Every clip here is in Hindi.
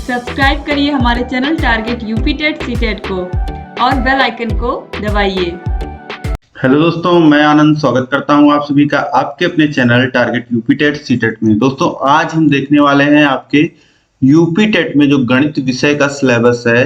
सब्सक्राइब करिए हमारे channel target UP TET CTET को और बेल आइकन को दबाइए। हेलो दोस्तों, मैं आनंद स्वागत करता हूं आप सभी का आपके अपने channel target UP TET CTET में। दोस्तों आज हम देखने वाले हैं आपके यूपी टेट में जो गणित विषय का सिलेबस है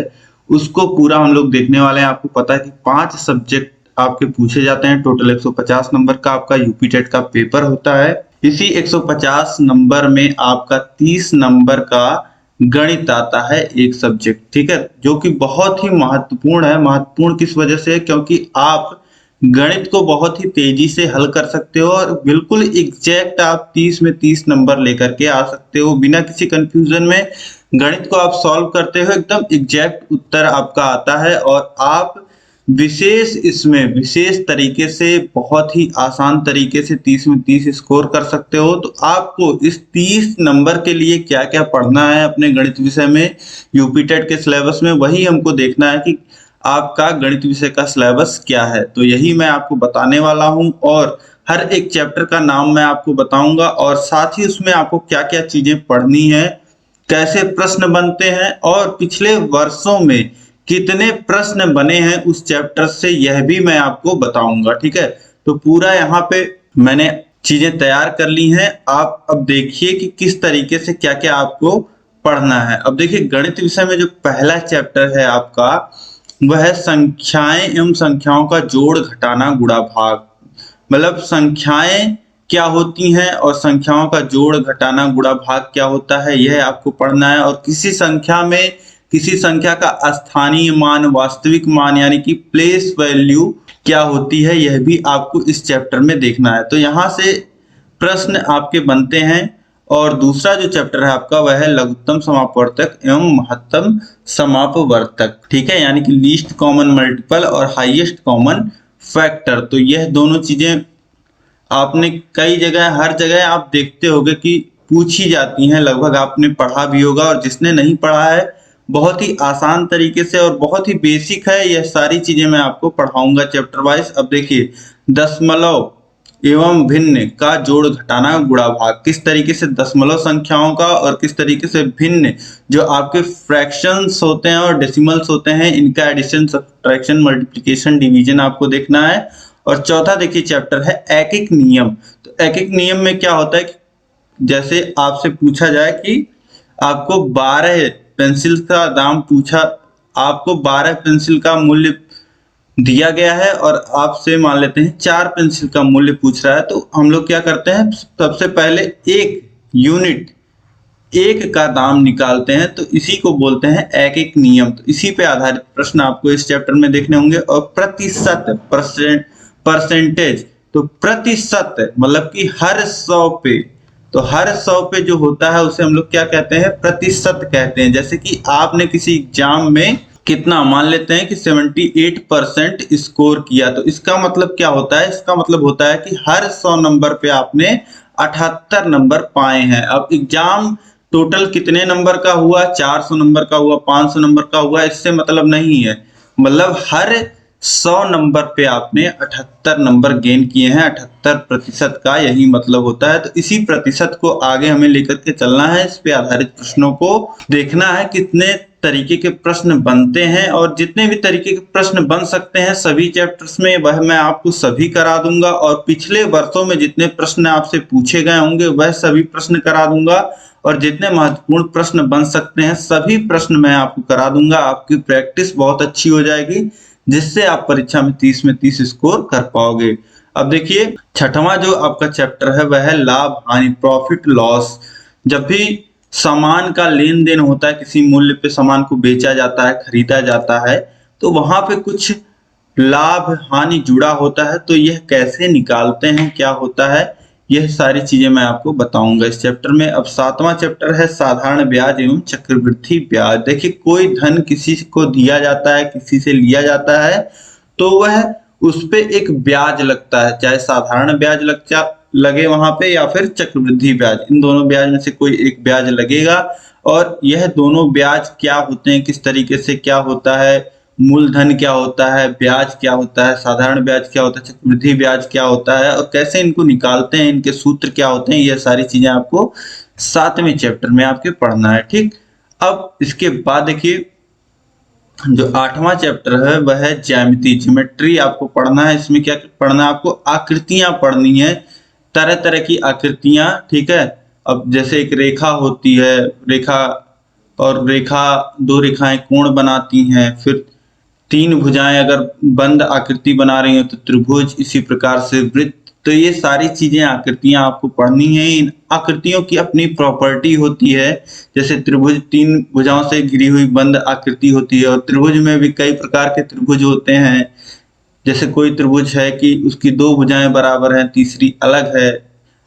उसको पूरा हम लोग देखने वाले हैं। आपको पता है कि 5 सब्जेक्ट आपके पूछे जाते हैं। टोटल 150 नंबर का आपका यूपी टेट का पेपर होता है। इसी 150 नंबर में आपका 30 नंबर का गणित आता है एक सब्जेक्ट, ठीक है, जो कि बहुत ही महत्वपूर्ण है। महत्वपूर्ण किस वजह से? क्योंकि आप गणित को बहुत ही तेजी से हल कर सकते हो और बिल्कुल एग्जैक्ट आप 30 में 30 नंबर लेकर के आ सकते हो बिना किसी कंफ्यूजन में। गणित को आप सॉल्व करते हो, एकदम एग्जैक्ट उत्तर आपका आता है और आप विशेष तरीके से बहुत ही आसान तरीके से 30 में 30 स्कोर कर सकते हो। तो आपको इस 30 नंबर के लिए क्या क्या पढ़ना है अपने गणित विषय में, यूपी टेट के सिलेबस में, वही हमको देखना है कि आपका गणित विषय का सिलेबस क्या है। तो यही मैं आपको बताने वाला हूं और हर एक चैप्टर का नाम मैं आपको बताऊंगा और साथ ही उसमें आपको क्या क्या चीजें पढ़नी है, कैसे प्रश्न बनते हैं और पिछले वर्षों में कितने प्रश्न बने हैं उस चैप्टर से, यह भी मैं आपको बताऊंगा, ठीक है। तो पूरा यहाँ पे मैंने चीजें तैयार कर ली हैं। आप अब देखिए कि किस तरीके से क्या क्या आपको पढ़ना है। अब देखिए गणित विषय में जो पहला चैप्टर है आपका वह है संख्याएं एवं संख्याओं का जोड़ घटाना गुणा भाग। मतलब संख्याएं क्या होती हैं और संख्याओं का जोड़ घटाना गुणा भाग क्या होता है, यह आपको पढ़ना है। और किसी संख्या का स्थानीय मान, वास्तविक मान यानी कि प्लेस वैल्यू क्या होती है, यह भी आपको इस चैप्टर में देखना है। तो यहाँ से प्रश्न आपके बनते हैं। और दूसरा जो चैप्टर है आपका वह है लघुत्तम समापवर्तक एवं महत्तम समापवर्तक, ठीक है, यानी कि लीस्ट कॉमन मल्टीपल और हाईएस्ट कॉमन फैक्टर। तो यह दोनों चीजें आपने कई जगह, हर जगह आप देखते होंगे कि पूछी जाती हैं, लगभग आपने पढ़ा भी होगा। और जिसने नहीं पढ़ा है बहुत ही आसान तरीके से और बहुत ही बेसिक है, यह सारी चीजें मैं आपको पढ़ाऊंगा चैप्टर वाइज। अब देखिए दशमलव एवं भिन्न का जोड़ घटाना गुणा भाग, किस तरीके से दशमलव संख्याओं का और किस तरीके से भिन्न जो आपके फ्रैक्शंस होते हैं और डेसिमल्स होते हैं, इनका एडिशन, सब्ट्रैक्शन, मल्टीप्लिकेशन, डिवीजन आपको देखना है। और चौथा देखिए चैप्टर है एक एक नियम। तो एक एक नियम में क्या होता है कि जैसे आपसे पूछा जाए कि आपको 12 पेंसिल का दाम पूछा, आपको 12 पेंसिल का मूल्य दिया गया है और आपसे मान लेते हैं 4 पेंसिल का मूल्य पूछ रहा है। तो हम लोग क्या करते हैं, सबसे पहले एक यूनिट, एक का दाम निकालते हैं। तो इसी को बोलते हैं एक एक नियम। तो इसी पे आधारित प्रश्न आपको इस चैप्टर में देखने होंगे। और प्रतिशत, परसेंटेज, तो प्रतिशत मतलब कि हर 100 पे, तो हर 100 पे जो होता है उसे हम लोग क्या कहते हैं, प्रतिशत कहते हैं। जैसे कि आपने किसी एग्जाम में कितना, मान लेते हैं कि 78% स्कोर किया, तो इसका मतलब क्या होता है, इसका मतलब होता है कि हर 100 नंबर पे आपने 78 नंबर पाए हैं। अब एग्जाम टोटल कितने नंबर का हुआ, 400 नंबर का हुआ, 500 नंबर का हुआ, इससे मतलब नहीं है। मतलब हर 100 नंबर पे आपने 78 नंबर गेन किए हैं, 78% का यही मतलब होता है। तो इसी प्रतिशत को आगे हमें लेकर के चलना है, इस पे आधारित प्रश्नों को देखना है कितने तरीके के प्रश्न बनते हैं। और जितने भी तरीके के प्रश्न बन सकते हैं सभी चैप्टर्स में, वह मैं आपको सभी करा दूंगा। और पिछले वर्षों में जितने प्रश्न आपसे पूछे गए होंगे वह सभी प्रश्न करा दूंगा। और जितने महत्वपूर्ण प्रश्न बन सकते हैं सभी प्रश्न मैं आपको करा दूंगा। आपकी प्रैक्टिस बहुत अच्छी हो जाएगी जिससे आप परीक्षा में 30 में 30 स्कोर कर पाओगे। अब देखिए छठवां जो आपका चैप्टर है वह है लाभ हानि, प्रॉफिट लॉस। जब भी सामान का लेन देन होता है, किसी मूल्य पे सामान को बेचा जाता है, खरीदा जाता है, तो वहां पे कुछ लाभ हानि जुड़ा होता है। तो यह कैसे निकालते हैं, क्या होता है, यह सारी चीजें मैं आपको बताऊंगा इस चैप्टर में। अब 7वां चैप्टर है साधारण ब्याज एवं चक्रवृद्धि ब्याज। देखिए कोई धन किसी को दिया जाता है, किसी से लिया जाता है, तो वह उस पे एक ब्याज लगता है, चाहे साधारण ब्याज लगे वहां पे या फिर चक्रवृद्धि ब्याज, इन दोनों ब्याज में से कोई एक ब्याज लगेगा। और यह दोनों ब्याज क्या होते हैं, किस तरीके से क्या होता है, मूलधन क्या होता है, ब्याज क्या होता है, साधारण ब्याज क्या होता है, चक्रवृद्धि ब्याज क्या होता है और कैसे इनको निकालते हैं, इनके सूत्र क्या होते हैं, यह सारी चीजें आपको 7वें चैप्टर में आपके पढ़ना है, ठीक। अब इसके बाद देखिए जो 8वां चैप्टर है वह है ज्यामिति, ज्योमेट्री आपको पढ़ना है। इसमें क्या पढ़ना है आपको? आकृतियां पढ़नी है, तरह तरह की आकृतियां, ठीक है। अब जैसे एक रेखा होती है, रेखा और रेखा, दो रेखाएं कोण बनाती हैं, फिर तीन भुजाएं अगर बंद आकृति बना रही हो तो त्रिभुज, इसी प्रकार से वृत्त। तो ये सारी चीजें आकृतियां आपको पढ़नी है। इन आकृतियों की अपनी प्रॉपर्टी होती है। जैसे त्रिभुज तीन भुजाओं से घिरी हुई बंद आकृति होती है, और त्रिभुज में भी कई प्रकार के त्रिभुज होते हैं। जैसे कोई त्रिभुज है कि उसकी दो भुजाएं बराबर हैं, तीसरी अलग है।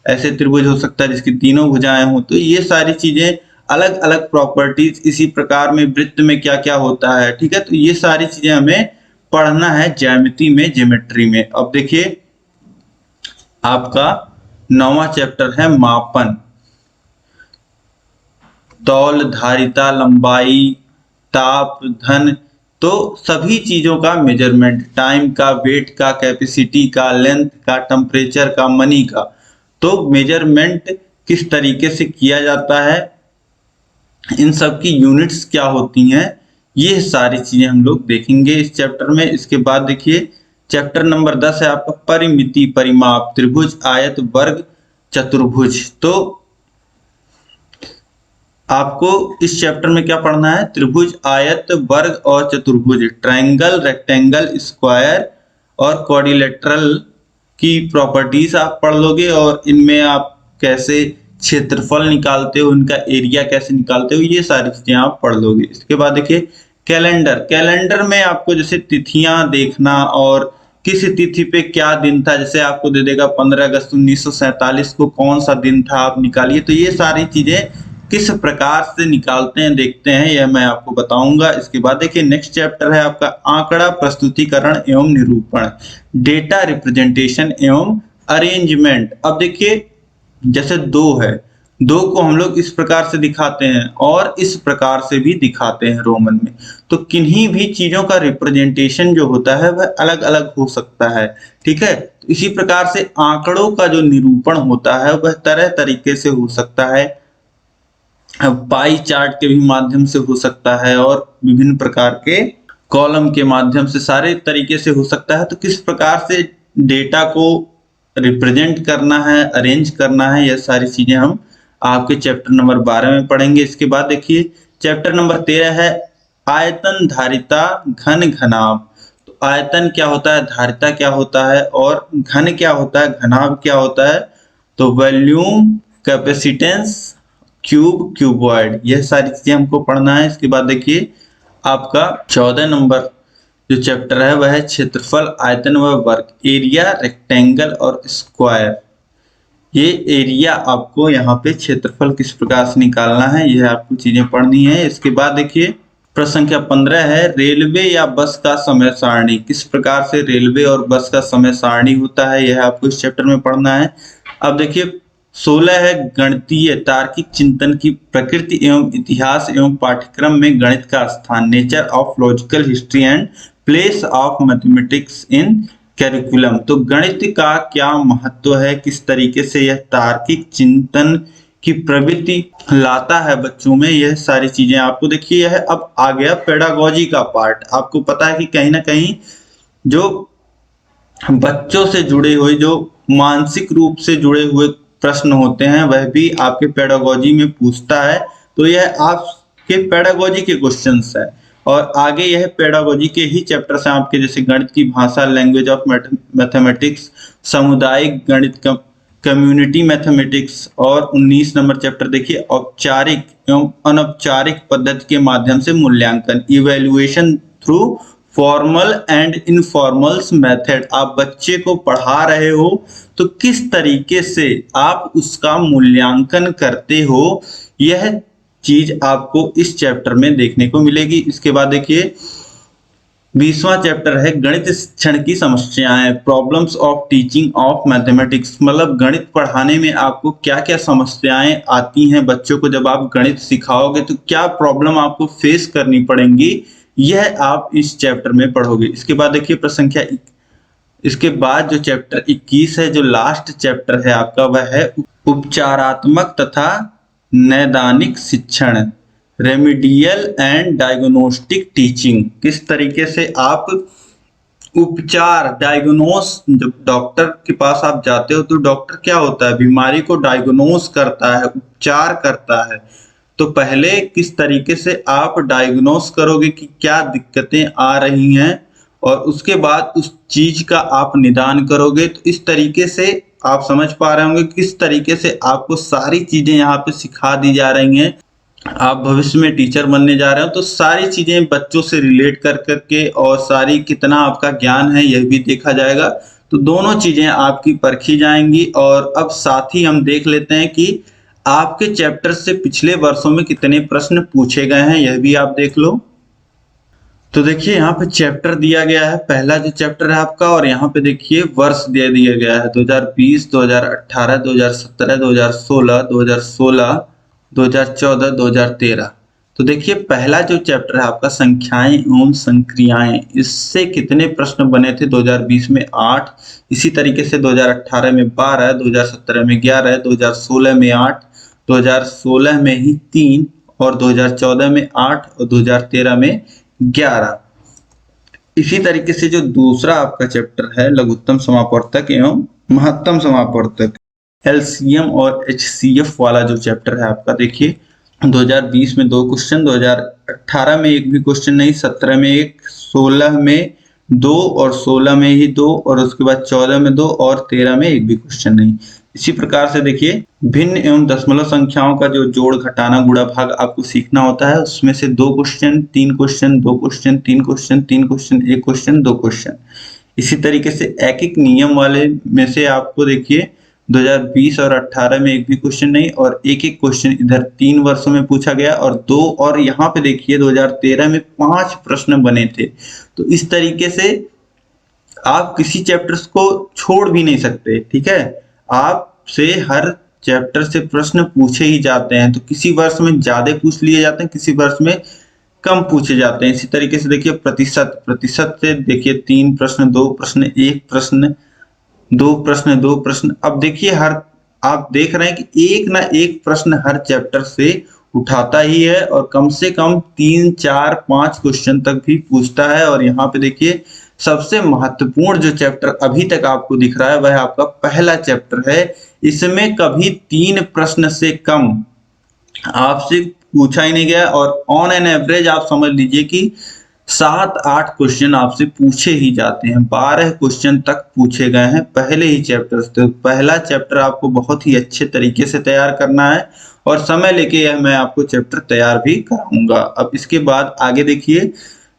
ऐसे त्रिभुज हो सकता है जिसकी तीनों भुजाएं हों। तो ये सारी चीजें अलग अलग प्रॉपर्टीज, इसी प्रकार में वृत्त में क्या क्या होता है, ठीक है। तो ये सारी चीजें हमें पढ़ना है ज्यामिति में, ज्योमेट्री में। अब देखिए आपका 9वां चैप्टर है मापन, तौल, धारिता, लंबाई, ताप, धन। तो सभी चीजों का मेजरमेंट, टाइम का, वेट का, कैपेसिटी का, लेंथ का, टेम्परेचर का, मनी का। तो मेजरमेंट किस तरीके से किया जाता है, इन सब की यूनिट्स क्या होती हैं, ये सारी चीजें हम लोग देखेंगे इस चैप्टर में। इसके बाद देखिए चैप्टर नंबर 10 है आपका परिमिति, परिमाप, त्रिभुज, आयत, वर्ग, चतुर्भुज। तो आपको इस चैप्टर में क्या पढ़ना है? त्रिभुज, आयत, वर्ग और चतुर्भुज, ट्रायंगल, रेक्टेंगल, स्क्वायर और क्वाड्रिलेटरल की प्रॉपर्टीज आप पढ़ लोगे, और इनमें आप कैसे क्षेत्रफल निकालते हो, इनका एरिया कैसे निकालते हो, ये सारी चीजें आप पढ़ लोगे। इसके बाद देखिए कैलेंडर, कैलेंडर में आपको जैसे तिथियां देखना और किस तिथि पे क्या दिन था, जैसे आपको दे देगा 15 अगस्त 1947 को कौन सा दिन था, आप निकालिए। तो ये सारी चीजें किस प्रकार से निकालते हैं, देखते हैं, यह मैं आपको बताऊंगा। इसके बाद देखिए नेक्स्ट चैप्टर है आपका आंकड़ा, प्रस्तुतिकरण एवं निरूपण, डेटा रिप्रेजेंटेशन एवं अरेंजमेंट। अब देखिए जैसे दो है, दो को हम लोग इस प्रकार से दिखाते हैं और इस प्रकार से भी दिखाते हैं रोमन में। तो किन्हीं भी चीजों का रिप्रेजेंटेशन जो होता है वह अलग अलग हो सकता है, ठीक है। तो इसी प्रकार से आंकड़ों का जो निरूपण होता है वह तरह तरीके से हो सकता है। पाई चार्ट के भी माध्यम से हो सकता है, और विभिन्न प्रकार के कॉलम के माध्यम से, सारे तरीके से हो सकता है। तो किस प्रकार से डेटा को रिप्रेजेंट करना है, अरेंज करना है, यह सारी चीजें हम आपके चैप्टर नंबर 12 में पढ़ेंगे। इसके बाद देखिए चैप्टर नंबर 13 है आयतन, धारिता, घन, घनाभ। तो आयतन क्या होता है, धारिता क्या होता है, और घन क्या होता है, घनाभ क्या होता है। तो वॉल्यूम, कैपेसिटेंस, क्यूब, क्यूबॉइड, यह सारी चीजें हमको पढ़ना है। इसके बाद देखिए आपका 14 नंबर जो चैप्टर है वह है क्षेत्रफल, आयतन व वर्ग, एरिया, रेक्टेंगल और स्क्वायर। ये एरिया आपको यहाँ पे क्षेत्रफल किस प्रकार से निकालना है, यह आपको चीजें पढ़नी है। इसके बाद देखिए प्रश्न संख्या 15 है रेलवे या बस का समय सारणी, किस प्रकार से रेलवे और बस का समय सारणी होता है, यह आपको इस चैप्टर में पढ़ना है। अब देखिए 16 है गणितीय तार्किक चिंतन की प्रकृति एवं इतिहास एवं पाठ्यक्रम में गणित का स्थान, nature of logical history and place of mathematics in curriculum. तो गणित का क्या महत्व है, किस तरीके से यह तार्किक चिंतन की प्रवृत्ति लाता है बच्चों में, यह सारी चीजें आपको देखिए। यह अब आ गया पेडागोजी का पार्ट। आपको पता है कि कहीं ना कहीं जो बच्चों से जुड़े हुए, जो मानसिक रूप से जुड़े हुए प्रश्न होते हैं वह भी आपके पेडागोजी में पूछता है। तो यह आपके पेडागोजी के क्वेश्चंस है, और आगे यह पेडागोजी के ही चैप्टर से आपके जैसे गणित की भाषा, लैंग्वेज ऑफ मैथमेटिक्स, सामुदायिक गणित, कम्युनिटी मैथमेटिक्स, और 19 नंबर चैप्टर देखिए औपचारिक एवं अनौपचारिक पद्धति के माध्यम से मूल्यांकन, evaluation through formal and informals method. आप बच्चे को पढ़ा रहे हो तो किस तरीके से आप उसका मूल्यांकन करते हो, यह चीज आपको इस चैप्टर में देखने को मिलेगी। इसके बाद देखिए 20वां चैप्टर है गणित शिक्षण की समस्याएं, problems of teaching of mathematics. मतलब गणित पढ़ाने में आपको क्या क्या समस्याएं आती हैं, बच्चों को जब आप गणित सिखाओगे तो क्या प्रॉब्लम आपको फेस करनी पड़ेंगी, यह आप इस चैप्टर में पढ़ोगे। इसके बाद देखिए प्रश्न संख्या, इसके बाद जो चैप्टर 21 है, जो लास्ट चैप्टर है आपका, वह है उपचारात्मक तथा नैदानिक शिक्षण। रेमिडियल एंड डायग्नोस्टिक टीचिंग, किस तरीके से आप उपचार डायग्नोस, जब डॉक्टर के पास आप जाते हो तो डॉक्टर क्या होता है, बीमारी को डायग्नोस करता है, उपचार करता है। तो पहले किस तरीके से आप डायग्नोस करोगे कि क्या दिक्कतें आ रही हैं और उसके बाद उस चीज का आप निदान करोगे। तो इस तरीके से आप समझ पा रहे होंगे किस तरीके से आपको सारी चीजें यहाँ पे सिखा दी जा रही हैं। आप भविष्य में टीचर बनने जा रहे हो तो सारी चीजें बच्चों से रिलेट कर करके और सारी कितना आपका ज्ञान है यह भी देखा जाएगा। तो दोनों चीजें आपकी परखी जाएंगी। और अब साथ ही हम देख लेते हैं कि आपके चैप्टर से पिछले वर्षों में कितने प्रश्न पूछे गए हैं, यह भी आप देख लो। तो देखिए यहाँ पे चैप्टर दिया गया है, पहला जो चैप्टर है आपका, और यहाँ पे देखिए वर्ष दे दिया गया है 2020, 2018, 2017, 2016, 2016, 2014, 2013। तो देखिए पहला जो चैप्टर है आपका संख्याएं एवं संक्रियाएं, इससे कितने प्रश्न बने थे 2020 में 8, इसी तरीके से 2018 में 12, 2017 में 11, 2016 में 8, 2016 में ही 3 और 2014 में 8 और 2013 में 11। इसी तरीके से जो दूसरा आपका चैप्टर है लघुत्तम समापवर्तक एवं महत्तम समापवर्तक, एलसीएम और एचसीएफ वाला जो चैप्टर है आपका, देखिए 2020 में 2 क्वेश्चन, 2018 में एक भी क्वेश्चन नहीं, 17 में 1, 16 में 2 और 16 में ही 2 और उसके बाद 14 में 2 और 13 में एक भी क्वेश्चन नहीं। इसी प्रकार से देखिए भिन्न एवं दशमलव संख्याओं का जो जोड़ घटाना गुणा भाग आपको सीखना होता है, उसमें से 2 question, 3 question, 2 question, 3 question, 3 question, 1 question, 2 question. इसी तरीके से एक एक नियम वाले में से आपको देखिए 2020 और 18 में एक भी क्वेश्चन नहीं और एक एक क्वेश्चन इधर 3 वर्षों में पूछा गया और 2, और यहाँ पे देखिए 2013 में 5 प्रश्न बने थे। तो इस तरीके से आप किसी चैप्टर्स को छोड़ भी नहीं सकते, ठीक है। आपसे हर चैप्टर से प्रश्न पूछे ही जाते हैं, तो किसी वर्ष में ज्यादा पूछ लिए जाते हैं, किसी वर्ष में कम पूछे जाते हैं। इसी तरीके से देखिए प्रतिशत, प्रतिशत से देखिए 3 प्रश्न, 2 प्रश्न, 1 प्रश्न, 2 प्रश्न, 2 प्रश्न। अब देखिए हर आप देख रहे हैं कि एक ना एक प्रश्न हर चैप्टर से उठाता ही है और कम से कम 3, 4, 5 क्वेश्चन तक भी पूछता है। और यहाँ पे देखिए सबसे महत्वपूर्ण जो चैप्टर अभी तक आपको दिख रहा है वह आपका पहला चैप्टर है। इसमें कभी 3 प्रश्न से कम आपसे पूछा ही नहीं गया और ऑन एन एवरेज आप समझ लीजिए कि 7-8 क्वेश्चन आपसे पूछे ही जाते हैं। 12 क्वेश्चन तक पूछे गए हैं पहले ही चैप्टर से। तो पहला चैप्टर आपको बहुत ही अच्छे तरीके से तैयार करना है और समय लेके यह मैं आपको चैप्टर तैयार भी कराऊंगा। अब इसके बाद आगे देखिए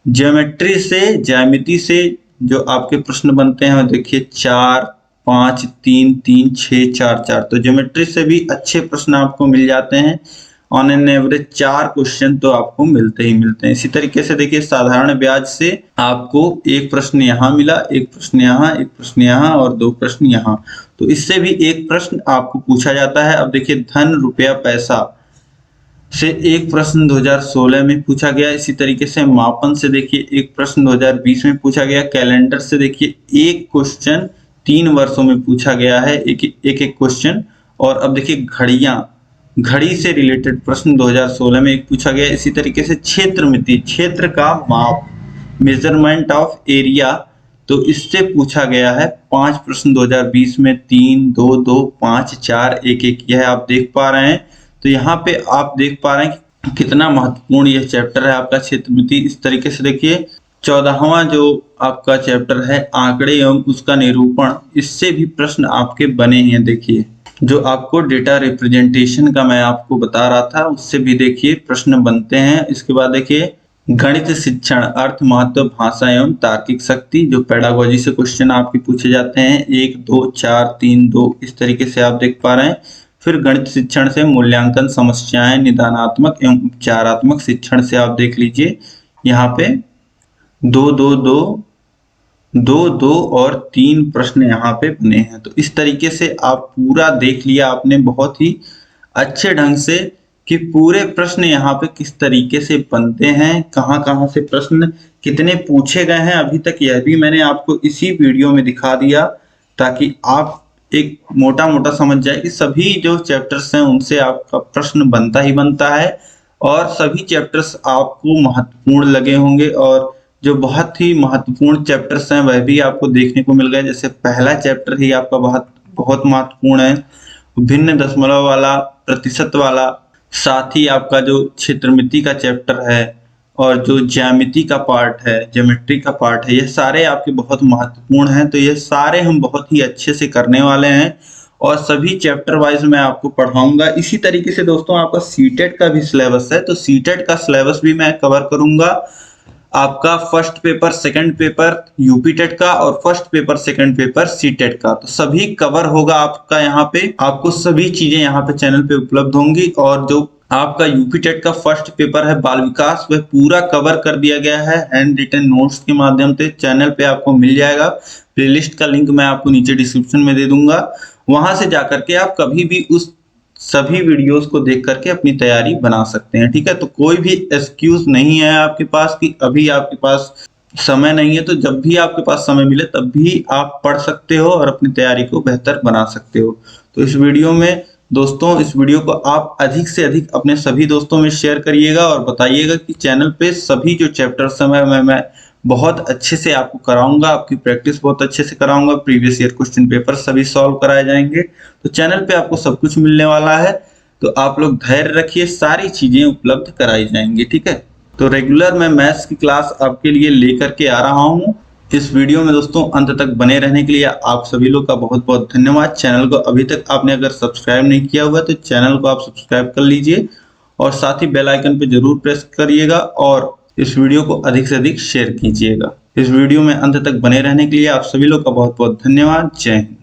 ज्योमेट्री से, ज्यामिति से जो आपके प्रश्न बनते हैं देखिए 4, 5, 3, 3, 6, 4, 4। तो ज्योमेट्री से भी अच्छे प्रश्न आपको मिल जाते हैं। ऑन एन एवरेज 4 क्वेश्चन तो आपको मिलते ही मिलते हैं। इसी तरीके से देखिए साधारण ब्याज से आपको एक प्रश्न यहाँ मिला, एक प्रश्न यहाँ, एक प्रश्न यहाँ और 2 प्रश्न यहाँ। तो इससे भी एक प्रश्न आपको पूछा जाता है। अब देखिए धन, रुपया, पैसा से एक प्रश्न 2016 में पूछा गया। इसी तरीके से मापन से देखिए एक प्रश्न 2020 में पूछा गया। कैलेंडर से देखिए एक क्वेश्चन 3 वर्षों में पूछा गया है, एक क्वेश्चन। और अब देखिए घड़ियां, घड़ी से रिलेटेड प्रश्न 2016 में एक पूछा गया। इसी तरीके से क्षेत्र मिति, क्षेत्र का माप, मेजरमेंट ऑफ एरिया, तो इससे पूछा गया है 5 प्रश्न 2020 में, 3, 2, 2, 5, 4, 1, 1। यह आप देख पा रहे हैं। तो यहाँ पे आप देख पा रहे हैं कि कितना महत्वपूर्ण यह चैप्टर है आपका क्षेत्र मिति। इस तरीके से देखिए 14वां जो आपका चैप्टर है आंकड़े एवं उसका निरूपण, इससे भी प्रश्न आपके बने हैं। देखिए जो आपको डेटा रिप्रेजेंटेशन का मैं आपको बता रहा था उससे भी देखिए प्रश्न बनते हैं। इसके बाद देखिए गणित शिक्षण, अर्थ, महत्व, भाषा एवं तार्किक शक्ति, जो पेडागोजी से क्वेश्चन आपके पूछे जाते हैं 1, 2, 4, 3, 2, इस तरीके से आप देख पा रहे हैं। फिर गणित शिक्षण से मूल्यांकन समस्याएं, निदानात्मक एवं उपचारात्मक शिक्षण से आप देख लीजिए यहाँ पे 2, 2, 2, 2, 2 और 3 प्रश्न यहाँ पे बने हैं। तो इस तरीके से आप पूरा देख लिया आपने बहुत ही अच्छे ढंग से कि पूरे प्रश्न यहाँ पे किस तरीके से बनते हैं, कहाँ कहाँ से प्रश्न कितने पूछे गए हैं अभी तक, यह भी मैंने आपको इसी वीडियो में दिखा दिया ताकि आप एक मोटा मोटा समझ जाए कि सभी जो चैप्टर्स हैं उनसे आपका प्रश्न बनता ही बनता है। और सभी चैप्टर्स आपको महत्वपूर्ण लगे होंगे और जो बहुत ही महत्वपूर्ण चैप्टर्स हैं वह भी आपको देखने को मिल गए। जैसे पहला चैप्टर ही आपका बहुत बहुत महत्वपूर्ण है, भिन्न दशमलव वाला, प्रतिशत वाला, साथ ही आपका जो क्षेत्रमिति का चैप्टर है और जो ज्यामिति का पार्ट है, ज्योमेट्री का पार्ट है, ये सारे आपके बहुत महत्वपूर्ण हैं। तो ये सारे हम बहुत ही अच्छे से करने वाले हैं और सभी चैप्टर वाइज मैं आपको पढ़ाऊंगा। इसी तरीके से दोस्तों आपका सीटेट का भी सिलेबस है, तो सीटेट का सिलेबस भी मैं कवर करूंगा। आपका first paper, second paper UPTET का और first paper, second paper CTET का, तो सभी कवर होगा आपका यहाँ पे। आपको सभी चीजें यहाँ पे चैनल पे उपलब्ध होंगी और जो आपका यूपीटेट का फर्स्ट पेपर है बाल विकास, वह पूरा कवर कर दिया गया है हैंड रिटन नोट्स के माध्यम से। चैनल पे आपको मिल जाएगा, प्लेलिस्ट का लिंक मैं आपको नीचे डिस्क्रिप्शन में दे दूंगा, वहां से जाकर के आप कभी भी उस सभी वीडियोस को देख करके अपनी तैयारी बना सकते हैं। ठीक है, तो कोई भी एक्सक्यूज नहीं है आपके पास कि अभी आपके पास समय नहीं है। तो जब भी आपके पास समय मिले तब भी आप पढ़ सकते हो और अपनी तैयारी को बेहतर बना सकते हो। तो इस वीडियो में दोस्तों, इस वीडियो को आप अधिक से अधिक अपने सभी दोस्तों में शेयर करिएगा और बताइएगा कि चैनल पे सभी जो चैप्टर्स हैं मैं बहुत अच्छे से आपको कराऊंगा, आपकी प्रैक्टिस बहुत अच्छे से कराऊंगा, प्रीवियस ईयर क्वेश्चन पेपर सभी सॉल्व कराए जाएंगे। तो चैनल पे आपको सब कुछ मिलने वाला है, तो आप लोग धैर्य रखिए, सारी चीजें उपलब्ध कराई जाएंगी। ठीक है, तो रेगुलर मैं मैथ्स की क्लास आपके लिए लेकर के आ रहा हूँ। इस वीडियो में दोस्तों अंत तक बने रहने के लिए आप सभी लोग का बहुत बहुत धन्यवाद। चैनल को अभी तक आपने अगर सब्सक्राइब नहीं किया हुआ तो चैनल को आप सब्सक्राइब कर लीजिए और साथ ही बेल आइकन पे जरूर प्रेस करिएगा और इस वीडियो को अधिक से अधिक शेयर कीजिएगा। इस वीडियो में अंत तक बने रहने के लिए आप सभी लोग का बहुत बहुत धन्यवाद। जय हिंद।